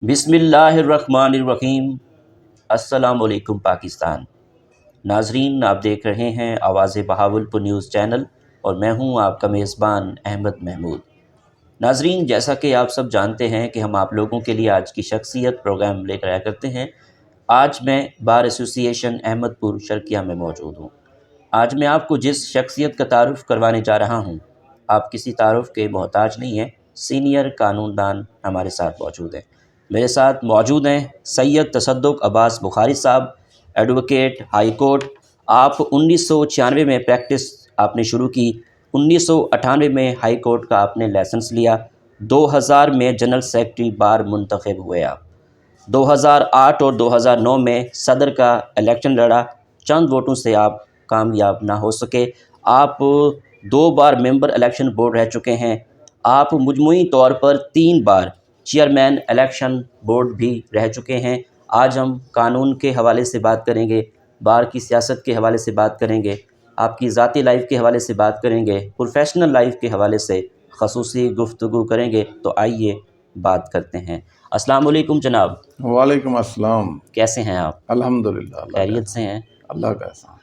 بسم اللہ الرحمن الرحیم۔ السلام علیکم پاکستان۔ ناظرین، آپ دیکھ رہے ہیں آواز بہاولپور نیوز چینل اور میں ہوں آپ کا میزبان احمد محمود۔ ناظرین، جیسا کہ آپ سب جانتے ہیں کہ ہم آپ لوگوں کے لیے آج کی شخصیت پروگرام لے کر آیا کرتے ہیں۔ آج میں بار ایسوسی ایشن احمد پور شرقیہ میں موجود ہوں۔ آج میں آپ کو جس شخصیت کا تعارف کروانے جا رہا ہوں، آپ کسی تعارف کے محتاج نہیں ہیں۔ سینئر قانون دان ہمارے ساتھ موجود ہیں۔ میرے ساتھ موجود ہیں سید تصدق عباس بخاری صاحب، ایڈوکیٹ، ہائی کورٹ۔ آپ 1996 میں پریکٹس آپ نے شروع کی، 1998 میں ہائی کورٹ کا آپ نے لائسنس لیا، 2000 میں جنرل سیکرٹری بار منتخب ہوئے آپ، 2008 اور 2009 میں صدر کا الیکشن لڑا، چند ووٹوں سے آپ کامیاب نہ ہو سکے۔ آپ 2 بار ممبر الیکشن بورڈ رہ چکے ہیں۔ آپ مجموعی طور پر 3 بار چیئرمین الیکشن بورڈ بھی رہ چکے ہیں۔ آج ہم قانون کے حوالے سے بات کریں گے، بار کی سیاست کے حوالے سے بات کریں گے، آپ کی ذاتی لائف کے حوالے سے بات کریں گے، پروفیشنل لائف کے حوالے سے خصوصی گفتگو کریں گے۔ تو آئیے بات کرتے ہیں۔ السلام علیکم جناب۔ وعلیکم السلام۔ کیسے ہیں آپ؟ الحمدللہ، خیریت سے ہیں؟ اللہ کا احسان۔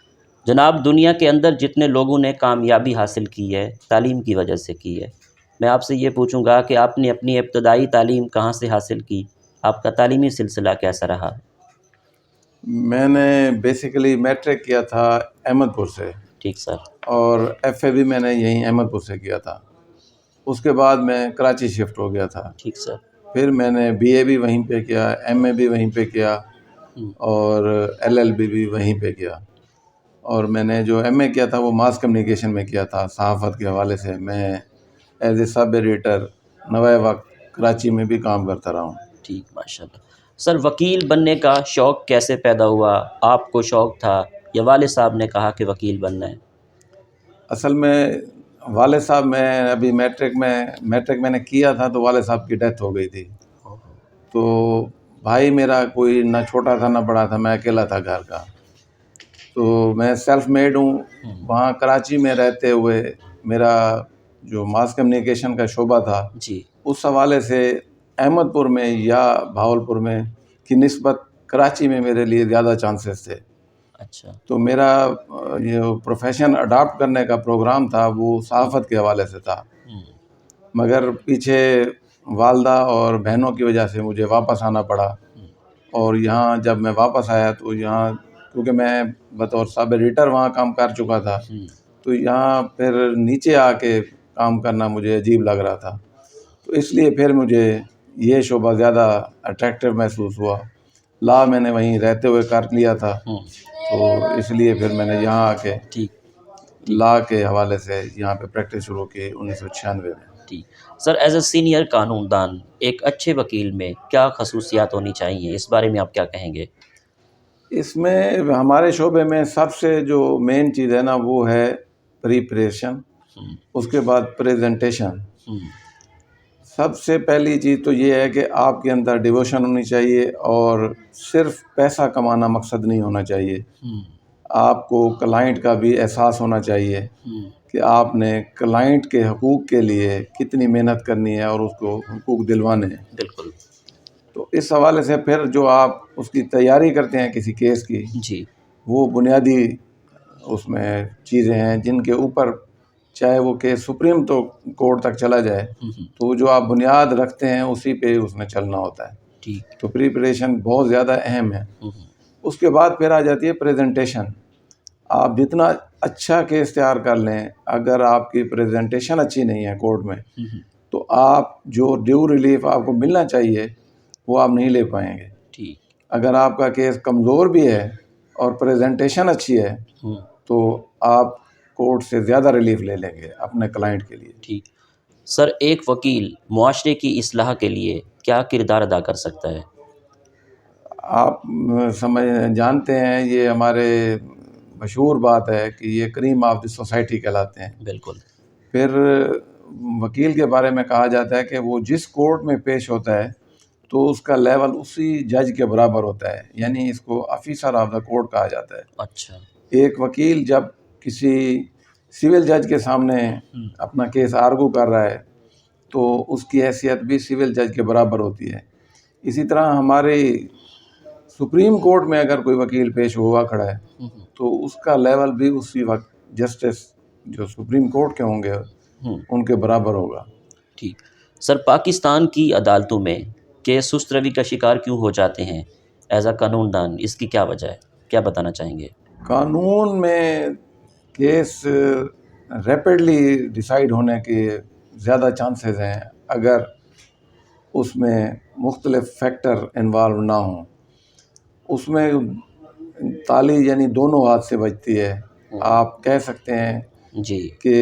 جناب، دنیا کے اندر جتنے لوگوں نے کامیابی حاصل کی ہے، تعلیم کی وجہ سے کی ہے۔ میں آپ سے یہ پوچھوں گا کہ آپ نے اپنی ابتدائی تعلیم کہاں سے حاصل کی؟ آپ کا تعلیمی سلسلہ کیسا رہا؟ میں نے بیسیکلی میٹرک کیا تھا احمد پور سے، ٹھیک سر۔ اور ایف اے بھی میں نے یہیں احمد پور سے کیا تھا۔ اس کے بعد میں کراچی شفٹ ہو گیا تھا۔ ٹھیک سر۔ پھر میں نے بی اے بھی وہیں پہ کیا، ایم اے بھی وہیں پہ کیا، اور ایل ایل بی بھی وہیں پہ کیا۔ اور میں نے جو ایم اے کیا تھا وہ ماس کمیونیکیشن میں کیا تھا، صحافت کے حوالے سے۔ میں ایز اے سب ایڈیٹر نوائے وقت کراچی میں بھی کام کرتا رہا ہوں۔ ٹھیک، ماشاء اللہ۔ سر، وکیل بننے کا شوق کیسے پیدا ہوا؟ آپ کو شوق تھا یا والد صاحب نے کہا کہ وکیل بننا ہے؟ اصل میں والد صاحب، میں ابھی میٹرک میں نے کیا تھا تو والد صاحب کی ڈیتھ ہو گئی تھی۔ تو بھائی میرا کوئی نہ چھوٹا تھا نہ بڑا تھا، میں اکیلا تھا گھر کا۔ تو میں سیلف میڈ ہوں۔ وہاں کراچی میں رہتے ہوئے میرا جو ماس کمیونیکیشن کا شعبہ تھا، جی۔ اس حوالے سے احمد پور میں یا بہاولپور میں کی نسبت کراچی میں میرے لیے زیادہ چانسز تھے۔ اچھا۔ تو میرا یہ پروفیشن اڈاپٹ کرنے کا پروگرام تھا وہ صحافت کے حوالے سے تھا، مگر پیچھے والدہ اور بہنوں کی وجہ سے مجھے واپس آنا پڑا۔ اور یہاں جب میں واپس آیا تو یہاں کیونکہ میں بطور سب ایڈیٹر وہاں کام کر چکا تھا، تو یہاں پھر نیچے آ کے کام کرنا مجھے عجیب لگ رہا تھا۔ تو اس لیے پھر مجھے یہ شعبہ زیادہ اٹریکٹیو محسوس ہوا۔ لا میں نے وہیں رہتے ہوئے کر لیا تھا، تو اس لیے پھر میں نے یہاں آ کے لا کے حوالے سے یہاں پہ پریکٹس شروع کی 1996 میں۔ ٹھیک سر، ایز اے سینئر قانون دان ایک اچھے وکیل میں کیا خصوصیات ہونی چاہیے؟ اس بارے میں آپ کیا کہیں گے؟ اس میں ہمارے شعبے میں سب سے جو مین چیز ہے نا وہ ہے پریپریشن، اس کے بعد پریزنٹیشن۔ سب سے پہلی چیز تو یہ ہے کہ آپ کے اندر ڈیووشن ہونی چاہیے، اور صرف پیسہ کمانا مقصد نہیں ہونا چاہیے۔ آپ کو کلائنٹ کا بھی احساس ہونا چاہیے کہ آپ نے کلائنٹ کے حقوق کے لیے کتنی محنت کرنی ہے اور اس کو حقوق دلوانے ہیں۔ بالکل۔ تو اس حوالے سے پھر جو آپ اس کی تیاری کرتے ہیں کسی کیس کی، جی۔ وہ بنیادی اس میں چیزیں ہیں جن کے اوپر چاہے وہ کیس سپریم تو کورٹ تک چلا جائے، تو جو آپ بنیاد رکھتے ہیں اسی پہ اس میں چلنا ہوتا ہے۔ ٹھیک۔ تو پریپریشن بہت زیادہ اہم ہے۔ اس کے بعد پھر آ جاتی ہے پریزنٹیشن۔ آپ جتنا اچھا کیس تیار کر لیں، اگر آپ کی پریزنٹیشن اچھی نہیں ہے کورٹ میں، تو آپ جو ڈیو ریلیف آپ کو ملنا چاہیے وہ آپ نہیں لے پائیں گے۔ ٹھیک۔ اگر آپ کا کیس کمزور بھی ہے اور پریزنٹیشن اچھی ہے تو آپ کورٹ سے زیادہ ریلیف لے لیں گے اپنے کلائنٹ کے لیے۔ ٹھیک سر، ایک وکیل معاشرے کی اصلاح کے لیے کیا کردار ادا کر سکتا ہے؟ آپ جانتے ہیں، یہ ہمارے مشہور بات ہے کہ یہ کریم آف دی سوسائٹی کہلاتے ہیں۔ بالکل۔ پھر وکیل کے بارے میں کہا جاتا ہے کہ وہ جس کورٹ میں پیش ہوتا ہے تو اس کا لیول اسی جج کے برابر ہوتا ہے، یعنی اس کو آفیسر آف دا کورٹ کہا جاتا ہے۔ اچھا۔ ایک وکیل جب کسی سول جج کے سامنے اپنا کیس آرگو کر رہا ہے تو اس کی حیثیت بھی سول جج کے برابر ہوتی ہے، اسی طرح ہماری سپریم کورٹ میں اگر کوئی وکیل پیش ہوا کھڑا ہے تو اس کا لیول بھی اسی وقت جسٹس جو سپریم کورٹ کے ہوں گے ان کے برابر ہوگا۔ ٹھیک سر، پاکستان کی عدالتوں میں کیس سست روی کا شکار کیوں ہو جاتے ہیں ایز اے قانون دان؟ اس کی کیا وجہ ہے، کیا بتانا چاہیں گے؟ قانون میں کیس ریپڈلی ڈیسائیڈ ہونے کے زیادہ چانسز ہیں اگر اس میں مختلف فیکٹر انوالو نہ ہوں۔ اس میں تالی یعنی دونوں ہاتھ سے بجتی ہے۔ آپ کہہ سکتے ہیں جی کہ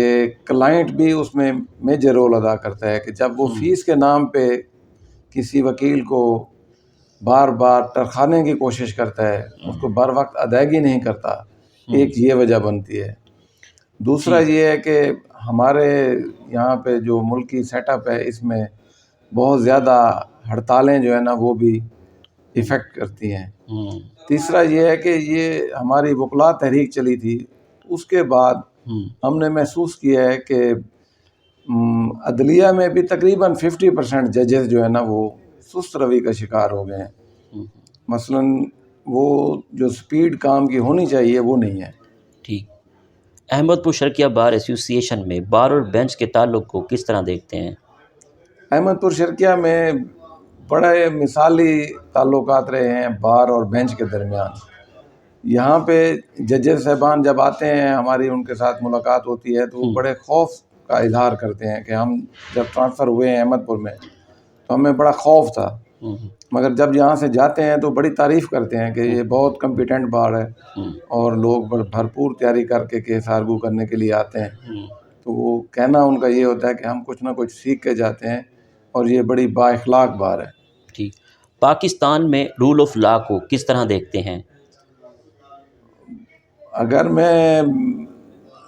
کلائنٹ بھی اس میں میجر رول ادا کرتا ہے کہ جب وہ فیس کے نام پہ کسی وکیل کو بار بار ٹرکانے کی کوشش کرتا ہے، اس کو بر وقت ادائیگی نہیں کرتا، ایک یہ وجہ بنتی ہے۔ دوسرا یہ ہے کہ ہمارے یہاں پہ جو ملکی سیٹ اپ ہے اس میں بہت زیادہ ہڑتالیں جو ہے نا وہ بھی ایفیکٹ کرتی ہیں۔ تیسرا یہ ہے کہ یہ ہماری وکلا تحریک چلی تھی، اس کے بعد ہم نے محسوس کیا ہے کہ عدلیہ میں بھی تقریباً 50% ججز جو ہے نا وہ سست روی کا شکار ہو گئے ہیں۔ مثلاً وہ جو سپیڈ کام کی ہونی چاہیے وہ نہیں ہے۔ ٹھیک، احمد پور شرقیہ بار ایسوسی ایشن میں بار اور بینچ کے تعلق کو کس طرح دیکھتے ہیں؟ احمد پور شرقیہ میں بڑے مثالی تعلقات رہے ہیں بار اور بینچ کے درمیان۔ یہاں پہ ججز صاحبان جب آتے ہیں، ہماری ان کے ساتھ ملاقات ہوتی ہے تو وہ بڑے خوف کا اظہار کرتے ہیں کہ ہم جب ٹرانسفر ہوئے ہیں احمد پور میں تو ہمیں بڑا خوف تھا، مگر جب یہاں سے جاتے ہیں تو بڑی تعریف کرتے ہیں کہ یہ بہت کمپیٹنٹ بار ہے اور لوگ بھرپور تیاری کر کے کیس آرگو کرنے کے لیے آتے ہیں۔ تو وہ کہنا ان کا یہ ہوتا ہے کہ ہم کچھ نہ کچھ سیکھ کے جاتے ہیں اور یہ بڑی با اخلاق بار ہے۔ ٹھیک، پاکستان میں رول آف لا کو کس طرح دیکھتے ہیں؟ اگر میں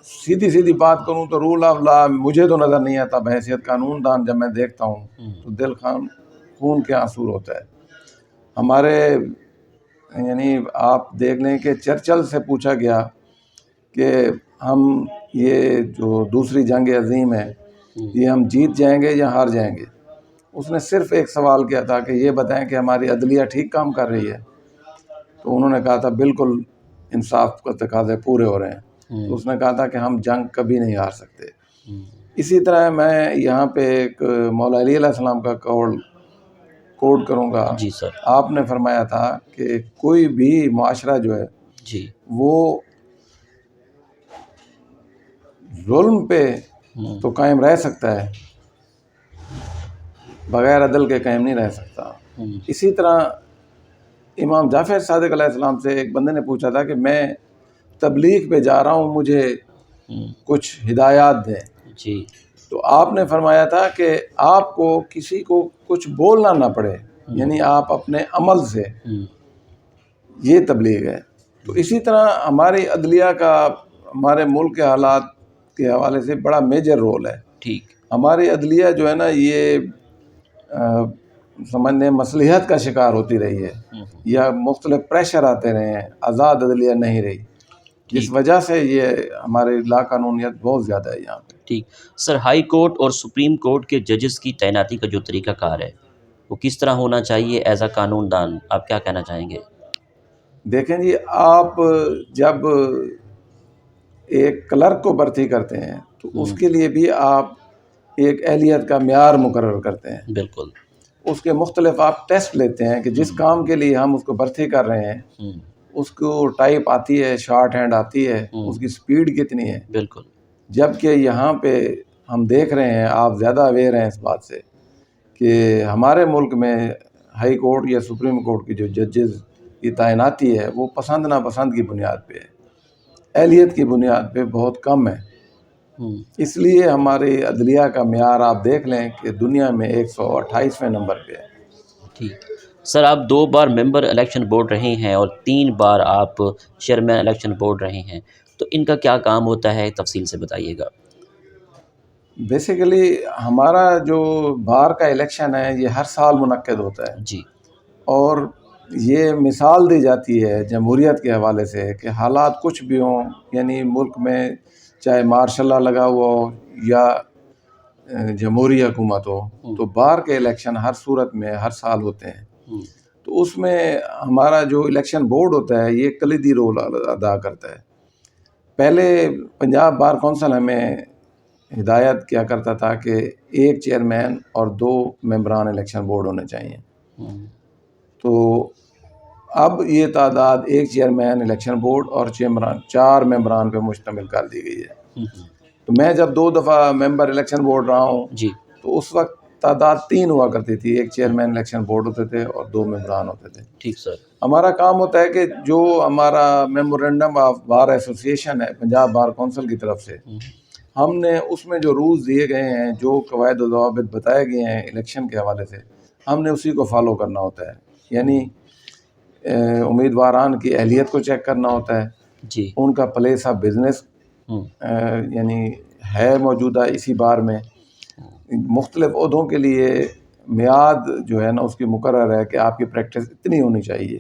سیدھی بات کروں تو رول آف لا مجھے تو نظر نہیں آتا بحیثیت قانون دان۔ جب میں دیکھتا ہوں تو دل خون کے آنسو ہوتا ہے۔ ہمارے یعنی آپ دیکھ لیں کہ چرچل سے پوچھا گیا کہ ہم یہ جو دوسری جنگ عظیم ہے یہ ہم جیت جائیں گے یا ہار جائیں گے؟ اس نے صرف ایک سوال کیا تھا کہ یہ بتائیں کہ ہماری عدلیہ ٹھیک کام کر رہی ہے؟ تو انہوں نے کہا تھا بالکل انصاف کا تقاضے پورے ہو رہے ہیں۔ تو اس نے کہا تھا کہ ہم جنگ کبھی نہیں ہار سکتے۔ اسی طرح میں یہاں پہ ایک مولا علی علیہ السلام کا قول کوٹ کروں گا۔ جی سر۔ آپ نے فرمایا تھا کہ کوئی بھی معاشرہ جو ہے جی وہ ظلم پہ تو قائم رہ سکتا ہے، بغیر عدل کے قائم نہیں رہ سکتا۔ اسی طرح امام جعفر صادق علیہ السلام سے ایک بندے نے پوچھا تھا کہ میں تبلیغ پہ جا رہا ہوں، مجھے کچھ ہدایات دیں۔ جی، تو آپ نے فرمایا تھا کہ آپ کو کسی کو کچھ بولنا نہ پڑے، یعنی آپ اپنے عمل سے، یہ تبلیغ ہے۔ تو اسی طرح ہماری عدلیہ کا ہمارے ملک کے حالات کے حوالے سے بڑا میجر رول ہے۔ ٹھیک، ہماری عدلیہ جو ہے نا یہ سمجھنے مصلحت کا شکار ہوتی رہی ہے یا مختلف پریشر آتے رہے ہیں، آزاد عدلیہ نہیں رہی، جس وجہ سے یہ ہمارے لا قانونیت بہت زیادہ ہے یہاں پہ۔ ٹھیک سر، ہائی کورٹ اور سپریم کورٹ کے ججز کی تعیناتی کا جو طریقہ کار ہے وہ کس طرح ہونا چاہیے ایز اے قانون دان؟ آپ کیا کہنا چاہیں گے؟ دیکھیں جی، آپ جب ایک کلرک کو بھرتی کرتے ہیں تو اس کے لیے بھی آپ ایک اہلیت کا معیار مقرر کرتے ہیں۔ بالکل۔ اس کے مختلف آپ ٹیسٹ لیتے ہیں کہ جس کام کے لیے ہم اس کو بھرتی کر رہے ہیں اس کو ٹائپ آتی ہے، شارٹ ہینڈ آتی ہے، اس کی سپیڈ کتنی ہے۔ بالکل۔ جبکہ یہاں پہ ہم دیکھ رہے ہیں، آپ زیادہ اویئر ہیں اس بات سے کہ ہمارے ملک میں ہائی کورٹ یا سپریم کورٹ کی جو ججز کی تعیناتی ہے وہ پسند ناپسند کی بنیاد پہ ہے، اہلیت کی بنیاد پہ بہت کم ہے۔ اس لیے ہماری عدلیہ کا معیار آپ دیکھ لیں کہ دنیا میں 128ویں نمبر پہ ہے۔ ٹھیک سر، آپ 2 بار ممبر الیکشن بورڈ رہے ہیں اور 3 بار آپ چیئرمین الیکشن بورڈ رہے ہیں، تو ان کا کیا کام ہوتا ہے، تفصیل سے بتائیے گا۔ بیسیکلی ہمارا جو بار کا الیکشن ہے یہ ہر سال منعقد ہوتا ہے جی، اور یہ مثال دی جاتی ہے جمہوریت کے حوالے سے کہ حالات کچھ بھی ہوں، یعنی ملک میں چاہے مارشل لا لگا ہوا ہو یا جمہوری حکومت ہو، تو بار کے الیکشن ہر صورت میں ہر سال ہوتے ہیں۔ تو اس میں ہمارا جو الیکشن بورڈ ہوتا ہے یہ کلیدی رول ادا کرتا ہے. پہلے پنجاب بار کونسل ہمیں ہدایت کیا کرتا تھا کہ ایک چیئرمین اور 2 ممبران الیکشن بورڈ ہونے چاہیے. تو اب یہ تعداد ایک چیئرمین الیکشن بورڈ اور 4 ممبران پہ مشتمل کر دی گئی ہے. تو میں جب 2 دفعہ ممبر الیکشن بورڈ رہا ہوں جی تو اس وقت تعداد 3 ہوا کرتی تھی. ایک چیئرمین الیکشن بورڈ ہوتے تھے اور 2 ممبران ہوتے تھے. ٹھیک سر. ہمارا کام ہوتا ہے کہ جو ہمارا میمورنڈم آف بار ایسوسیشن ہے پنجاب بار کونسل کی طرف سے، ہم نے اس میں جو رولز دیے گئے ہیں، جو قواعد و ضوابط بتائے گئے ہیں الیکشن کے حوالے سے، ہم نے اسی کو فالو کرنا ہوتا ہے. یعنی امیدواران کی اہلیت کو چیک کرنا ہوتا ہے، جی. ان کا پلیس آف بزنس یعنی ہے موجودہ اسی بار میں. مختلف عہدوں کے لیے میعاد جو ہے نا اس کی مقرر ہے کہ آپ کی پریکٹس اتنی ہونی چاہیے،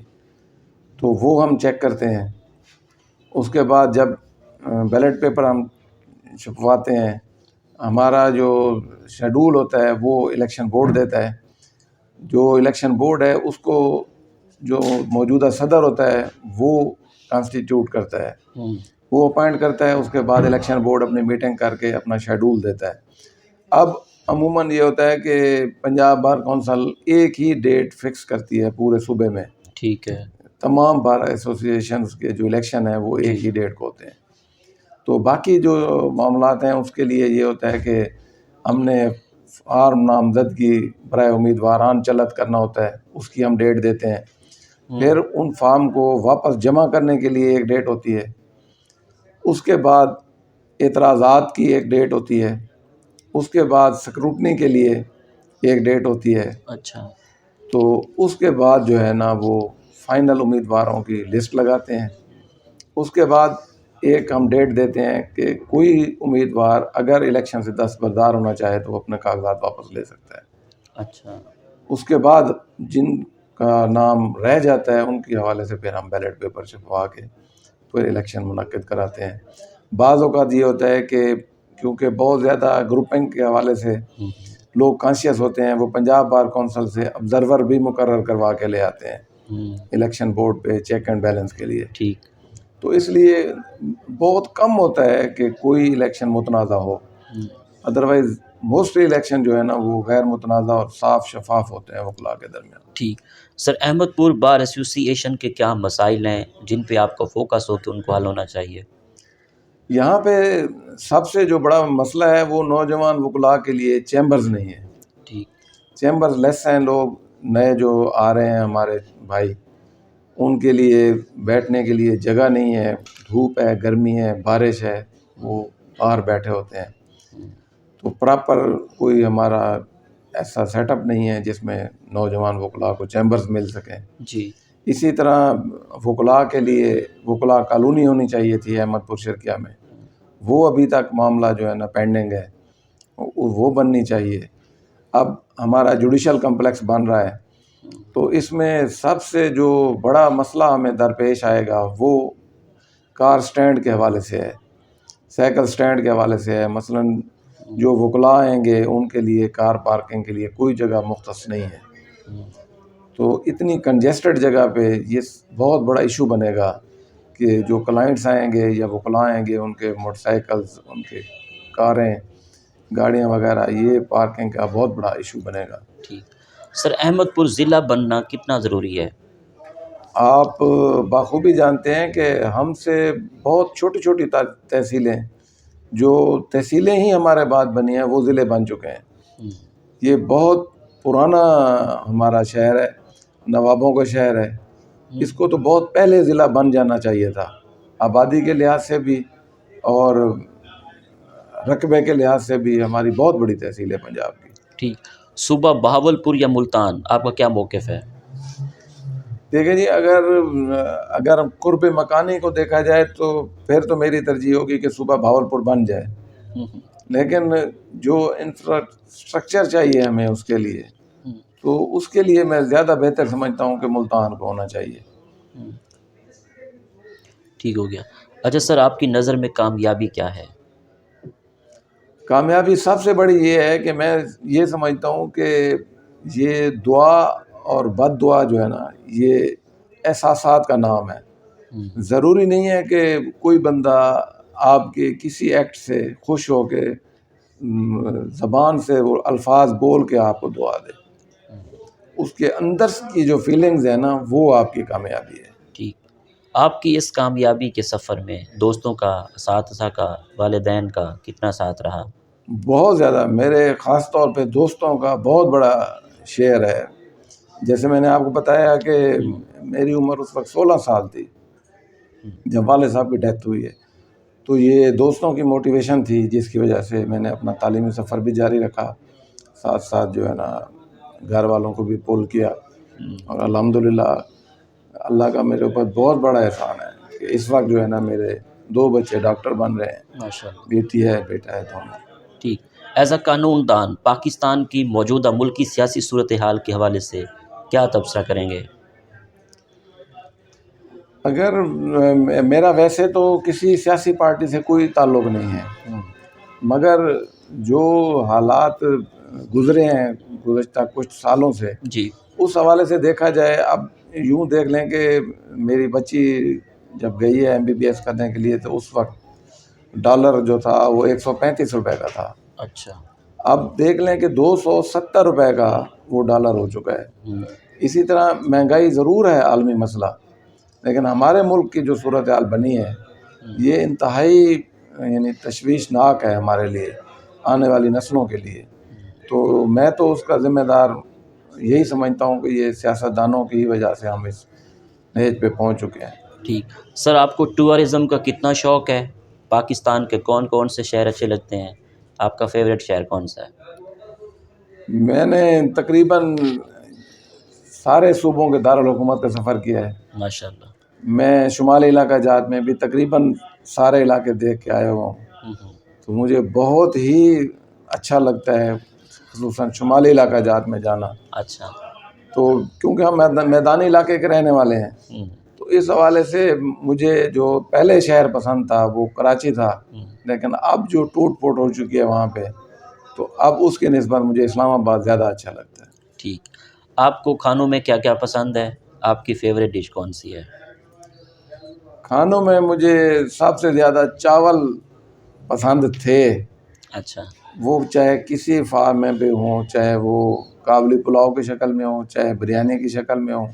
تو وہ ہم چیک کرتے ہیں. اس کے بعد جب بیلٹ پیپر ہم چھپواتے ہیں، ہمارا جو شیڈول ہوتا ہے وہ الیکشن بورڈ دیتا ہے. جو الیکشن بورڈ ہے اس کو جو موجودہ صدر ہوتا ہے وہ کانسٹیٹیوٹ کرتا ہے، وہ اپائنٹ کرتا ہے. اس کے بعد الیکشن بورڈ اپنی میٹنگ کر کے اپنا شیڈول دیتا ہے. اب عموماً یہ ہوتا ہے کہ پنجاب بار کونسل ایک ہی ڈیٹ فکس کرتی ہے پورے صوبے میں. ٹھیک ہے. تمام بار ایسوسیشنز کے جو الیکشن ہیں وہ ایک ہی ڈیٹ کو ہوتے ہیں. تو باقی جو معاملات ہیں اس کے لیے یہ ہوتا ہے کہ ہم نے فارم نامزدگی برائے امیدواران چلت کرنا ہوتا ہے، اس کی ہم ڈیٹ دیتے ہیں. پھر ان فارم کو واپس جمع کرنے کے لیے ایک ڈیٹ ہوتی ہے. اس کے بعد اعتراضات کی ایک ڈیٹ ہوتی ہے. اس کے بعد سکروٹنی کے لیے ایک ڈیٹ ہوتی ہے. اچھا. تو اس کے بعد جو ہے نا وہ فائنل امیدواروں کی لسٹ لگاتے ہیں. اس کے بعد ایک ہم ڈیٹ دیتے ہیں کہ کوئی امیدوار اگر الیکشن سے دستبردار ہونا چاہے تو وہ اپنے کاغذات واپس لے سکتا ہے. اچھا. اس کے بعد جن کا نام رہ جاتا ہے ان کے حوالے سے پھر ہم بیلٹ پیپر چھپوا کے پھر الیکشن منعقد کراتے ہیں. بعض اوقات یہ ہوتا ہے کہ کیونکہ بہت زیادہ گروپنگ کے حوالے سے لوگ کانشیس ہوتے ہیں، وہ پنجاب بار کونسل سے آبزرور بھی مقرر کروا کے لے آتے ہیں الیکشن بورڈ پہ چیک اینڈ بیلنس کے لیے. ٹھیک. تو اس لیے بہت کم ہوتا ہے کہ کوئی الیکشن متنازع ہو. ادروائز موسٹلی الیکشن جو ہے نا وہ غیر متنازع اور صاف شفاف ہوتے ہیں وکلاء کے درمیان. ٹھیک. سر احمد پور بار ایسوسی ایشن کے کیا مسائل ہیں جن پہ آپ کو فوکس ہو کہ ان کو حل ہونا چاہیے؟ یہاں پہ سب سے جو بڑا مسئلہ ہے وہ نوجوان وکلاء کے لیے چیمبرز نہیں ہیں. ٹھیک. چیمبرز لیس ہیں. لوگ نئے جو آ رہے ہیں ہمارے بھائی، ان کے لیے بیٹھنے کے لیے جگہ نہیں ہے. دھوپ ہے، گرمی ہے، بارش ہے، وہ باہر بیٹھے ہوتے ہیں. تو پراپر کوئی ہمارا ایسا سیٹ اپ نہیں ہے جس میں نوجوان وکلاء کو چیمبرز مل سکیں. جی. اسی طرح وکلاء کے لیے وکلاء کالونی ہونی چاہیے تھی احمد پور شرکیہ میں، وہ ابھی تک معاملہ جو ہے نا پینڈنگ ہے، وہ بننی چاہیے. اب ہمارا جوڈیشل کمپلیکس بن رہا ہے، تو اس میں سب سے جو بڑا مسئلہ ہمیں درپیش آئے گا وہ کار سٹینڈ کے حوالے سے ہے، سائیکل سٹینڈ کے حوالے سے ہے. مثلاً جو وکلاء آئیں گے ان کے لیے کار پارکنگ کے لیے کوئی جگہ مختص نہیں ہے. تو اتنی کنجسٹڈ جگہ پہ یہ بہت بڑا ایشو بنے گا کہ جو کلائنٹس آئیں گے یا وکلاء آئیں گے ان کے موٹر سائیکلز، ان کے کاریں، گاڑیاں وغیرہ، یہ پارکنگ کا بہت بڑا ایشو بنے گا. ٹھیک. سر احمد پور ضلع بننا کتنا ضروری ہے؟ آپ بخوبی جانتے ہیں کہ ہم سے بہت چھوٹی چھوٹی تحصیلیں، جو تحصیلیں ہی ہمارے بعد بنی ہیں وہ ضلع بن چکے ہیں. یہ بہت پرانا ہمارا شہر ہے، نوابوں کا شہر ہے. اس کو تو بہت پہلے ضلع بن جانا چاہیے تھا، آبادی کے لحاظ سے بھی اور رقبے کے لحاظ سے بھی ہماری بہت بڑی تحصیل ہے پنجاب کی. ٹھیک. صوبہ بہاولپور یا ملتان، آپ کا کیا موقف ہے؟ دیکھیں جی، اگر قرب مکانی کو دیکھا جائے تو پھر تو میری ترجیح ہوگی کہ صوبہ بہاولپور بن جائے. لیکن جو انفراسٹرکچر چاہیے ہمیں اس کے لیے، تو اس کے لیے میں زیادہ بہتر سمجھتا ہوں کہ ملتان کو ہونا چاہیے. ٹھیک ہو گیا. اچھا سر، آپ کی نظر میں کامیابی کیا ہے؟ کامیابی سب سے بڑی یہ ہے کہ میں یہ سمجھتا ہوں کہ یہ دعا اور بد دعا جو ہے نا یہ احساسات کا نام ہے. ضروری نہیں ہے کہ کوئی بندہ آپ کے کسی ایکٹ سے خوش ہو کے زبان سے وہ الفاظ بول کے آپ کو دعا دے. اس کے اندر کی جو فیلنگز ہیں نا وہ آپ کی کامیابی ہے. ٹھیک. آپ کی اس کامیابی کے سفر میں دوستوں کا، اساتذہ کا، والدین کا کتنا ساتھ رہا؟ بہت زیادہ. میرے خاص طور پہ دوستوں کا بہت بڑا شیئر ہے. جیسے میں نے آپ کو بتایا کہ میری عمر اس وقت 16 سال تھی جب والد صاحب کی ڈیتھ ہوئی ہے. تو یہ دوستوں کی موٹیویشن تھی جس کی وجہ سے میں نے اپنا تعلیمی سفر بھی جاری رکھا، ساتھ ساتھ جو ہے نا گھر والوں کو بھی پول کیا. اور الحمدللہ اللہ کا میرے اوپر بہت بڑا احسان ہے کہ اس وقت جو ہے نا میرے 2 بچے ڈاکٹر بن رہے ہیں، ماشاءاللہ. بیٹی ہے بیٹا ہے دونوں. ٹھیک. ایز اے قانون دان پاکستان کی موجودہ ملکی سیاسی صورتحال کے حوالے سے کیا تبصرہ کریں گے؟ اگر میرا ویسے تو کسی سیاسی پارٹی سے کوئی تعلق نہیں ہے، مگر جو حالات گزرے ہیں گزشتہ کچھ سالوں سے جی. اس حوالے سے دیکھا جائے، اب یوں دیکھ لیں کہ میری بچی جب گئی ہے MBBS کرنے کے لیے تو اس وقت ڈالر جو تھا وہ 135 روپے کا تھا. اچھا. اب دیکھ لیں کہ 270 روپے کا وہ ڈالر ہو چکا ہے. اسی طرح مہنگائی ضرور ہے عالمی مسئلہ، لیکن ہمارے ملک کی جو صورتحال بنی ہے یہ انتہائی یعنی تشویشناک ہے ہمارے لیے، آنے والی نسلوں کے لیے. تو میں تو اس کا ذمہ دار یہی سمجھتا ہوں کہ یہ سیاستدانوں کی وجہ سے ہم اس نہج پہ پہنچ چکے ہیں. ٹھیک. سر آپ کو ٹورازم کا کتنا شوق ہے؟ پاکستان کے کون کون سے شہر اچھے لگتے ہیں؟ آپ کا فیوریٹ شہر کون سا ہے؟ میں نے تقریباً سارے صوبوں کے دارالحکومت کا سفر کیا ہے. ماشاءاللہ. میں شمالی علاقہ جات میں بھی تقریباً سارے علاقے دیکھ کے آیا ہوا ہوں. تو مجھے بہت ہی اچھا لگتا ہے خصوصاً شمالی علاقہ جات میں جانا. اچھا. تو کیونکہ ہم میدانی علاقے کے رہنے والے ہیں تو اس حوالے سے مجھے جو پہلے شہر پسند تھا وہ کراچی تھا، لیکن اب جو ٹوٹ پھوٹ ہو چکی ہے وہاں پہ تو اب اس کے نسبت مجھے اسلام آباد زیادہ اچھا لگتا ہے. ٹھیک. آپ کو کھانوں میں کیا کیا پسند ہے؟ آپ کی فیوریٹ ڈش کون سی ہے؟ کھانوں میں مجھے سب سے زیادہ چاول پسند تھے. اچھا. وہ چاہے کسی فارم میں بھی ہوں، چاہے وہ کابلی پلاؤ کی شکل میں ہوں، چاہے بریانی کی شکل میں ہوں،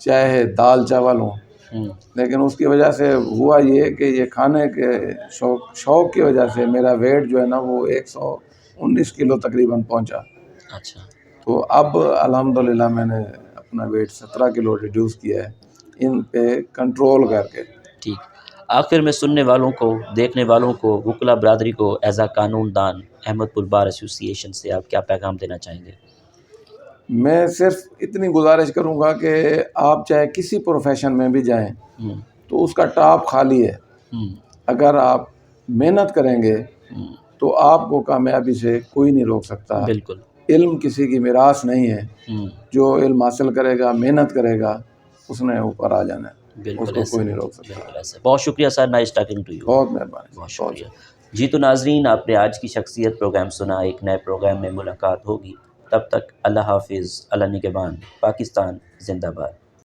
چاہے دال چاول ہوں. لیکن اس کی وجہ سے ہوا یہ کہ یہ کھانے کے شوق کی وجہ سے میرا ویٹ جو ہے نا وہ 119 کلو تقریباً پہنچا. اچھا. تو اب الحمدللہ میں نے اپنا ویٹ 17 کلو ریڈیوس کیا ہے ان پہ کنٹرول کر کے. ٹھیک. آخر میں سننے والوں کو، دیکھنے والوں کو، وکلا برادری کو ایز اے قانون دان احمد پور بار ایسوسی ایشن سے آپ کیا پیغام دینا چاہیں گے؟ میں صرف اتنی گزارش کروں گا کہ آپ چاہے کسی پروفیشن میں بھی جائیں تو اس کا ٹاپ خالی ہے. اگر آپ محنت کریں گے تو آپ کو کامیابی سے کوئی نہیں روک سکتا. بالکل. علم کسی کی میراث نہیں ہے. جو علم حاصل کرے گا، محنت کرے گا، اس نے اوپر آ جانا ہے. اس کو کوئی نہیں روک سکتا. بالکل ایسا. بہت شکریہ سر، نائس ٹاکنگ ٹو یو. بہت مہربانی. بہت شکریہ. جی تو ناظرین، آپ نے آج کی شخصیت پروگرام سنا. ایک نئے پروگرام میں ملاقات ہوگی. تب تک اللہ حافظ. اللہ نگہبان. پاکستان زندہ باد.